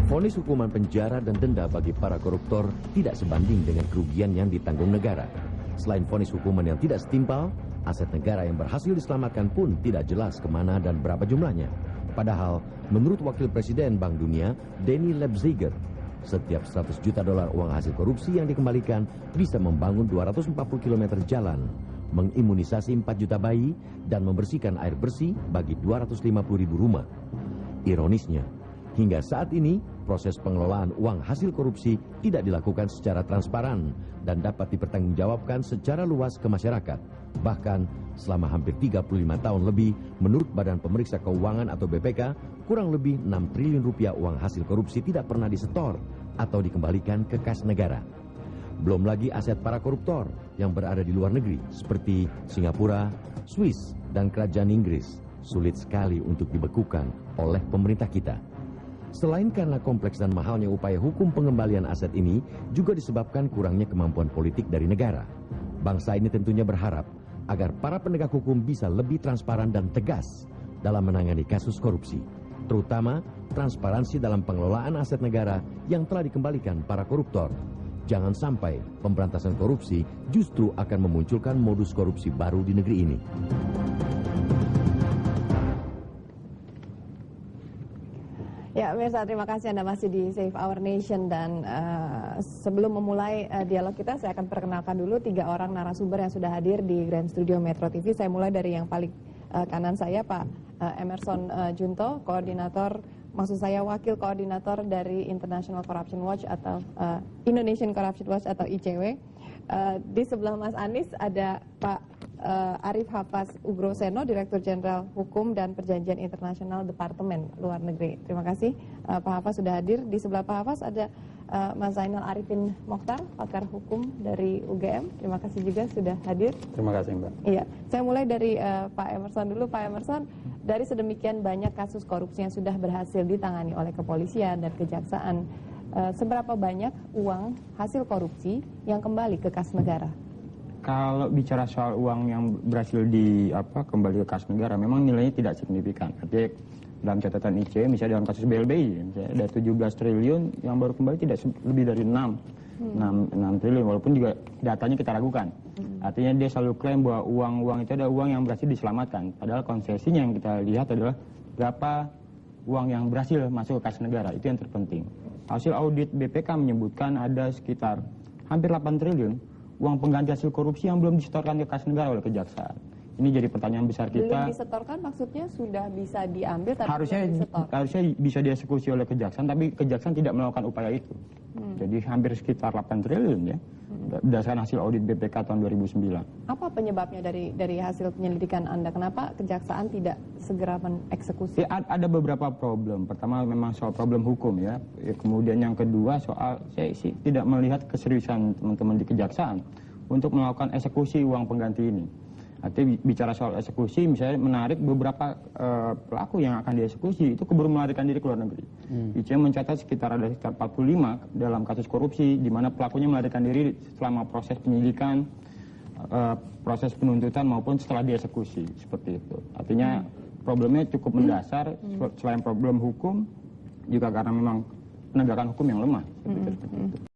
Vonis hukuman penjara dan denda bagi para koruptor tidak sebanding dengan kerugian yang ditanggung negara. Selain vonis hukuman yang tidak setimpal, aset negara yang berhasil diselamatkan pun tidak jelas kemana dan berapa jumlahnya. Padahal, menurut Wakil Presiden Bank Dunia, Denny Lebziger, setiap 100 juta dolar uang hasil korupsi yang dikembalikan bisa membangun 240 km jalan, mengimunisasi 4 juta bayi, dan membersihkan air bersih bagi 250 ribu rumah. Ironisnya, hingga saat ini, proses pengelolaan uang hasil korupsi tidak dilakukan secara transparan dan dapat dipertanggungjawabkan secara luas ke masyarakat. Bahkan, selama hampir 35 tahun lebih, menurut Badan Pemeriksa Keuangan atau BPK, kurang lebih 6 triliun rupiah uang hasil korupsi tidak pernah disetor atau dikembalikan ke kas negara. Belum lagi aset para koruptor yang berada di luar negeri, seperti Singapura, Swiss, dan Kerajaan Inggris, sulit sekali untuk dibekukan oleh pemerintah kita. Selain karena kompleks dan mahalnya upaya hukum pengembalian aset ini, juga disebabkan kurangnya kemampuan politik dari negara. Bangsa ini tentunya berharap agar para penegak hukum bisa lebih transparan dan tegas dalam menangani kasus korupsi, terutama transparansi dalam pengelolaan aset negara yang telah dikembalikan para koruptor. Jangan sampai pemberantasan korupsi justru akan memunculkan modus korupsi baru di negeri ini. Ya, pemirsa, terima kasih Anda masih di Save Our Nation, dan sebelum memulai dialog kita, saya akan perkenalkan dulu 3 orang narasumber yang sudah hadir di Grand Studio Metro TV. Saya mulai dari yang paling kanan saya, Pak Emerson Junto, Wakil Koordinator dari International Corruption Watch atau Indonesian Corruption Watch atau ICW. Di sebelah Mas Anies ada Pak Arief Hafaz Ugroseno, Direktur Jenderal Hukum dan Perjanjian Internasional Departemen Luar Negeri. Terima kasih Pak Hafaz sudah hadir. Di sebelah Pak Hafaz ada Mas Zainal Arifin Mokhtar, pakar hukum dari UGM. Terima kasih juga sudah hadir. Terima kasih, Mbak. Iya, saya mulai dari Pak Emerson dulu. Pak Emerson, dari sedemikian banyak kasus korupsi yang sudah berhasil ditangani oleh kepolisian dan kejaksaan, seberapa banyak uang hasil korupsi yang kembali ke kas negara? Kalau bicara soal uang yang berhasil kembali ke kas negara, memang nilainya tidak signifikan. Artinya dalam catatan ICW, misalnya dalam kasus BLBI, ada 17 triliun yang baru kembali tidak lebih dari 6 triliun, walaupun juga datanya kita ragukan. Artinya dia selalu klaim bahwa uang-uang itu ada uang yang berhasil diselamatkan. Padahal konsesinya yang kita lihat adalah berapa uang yang berhasil masuk ke kas negara, itu yang terpenting. Hasil audit BPK menyebutkan ada sekitar hampir 8 triliun uang pengganti hasil korupsi yang belum disetorkan ke kas negara oleh kejaksaan. Ini jadi pertanyaan besar kita. Belum disetorkan maksudnya sudah bisa diambil tapi harusnya bisa dieksekusi oleh kejaksaan, tapi kejaksaan tidak melakukan upaya itu. Jadi hampir sekitar 8 triliun ya, berdasarkan hasil audit BPK tahun 2009. Apa penyebabnya dari hasil penyelidikan Anda? Kenapa kejaksaan tidak segera mengeksekusi? Ya, ada beberapa problem. Pertama memang soal problem hukum ya. Kemudian yang kedua soal, saya sih tidak melihat keseriusan teman-teman di kejaksaan untuk melakukan eksekusi uang pengganti ini. Artinya bicara soal eksekusi, misalnya menarik beberapa pelaku yang akan dieksekusi itu keburu melarikan diri ke luar negeri. ICW mencatat ada sekitar 45 dalam kasus korupsi di mana pelakunya melarikan diri selama proses penyidikan, proses penuntutan maupun setelah dieksekusi, seperti itu. Artinya problemnya cukup mendasar, selain problem hukum juga karena memang penegakan hukum yang lemah. Seperti itu.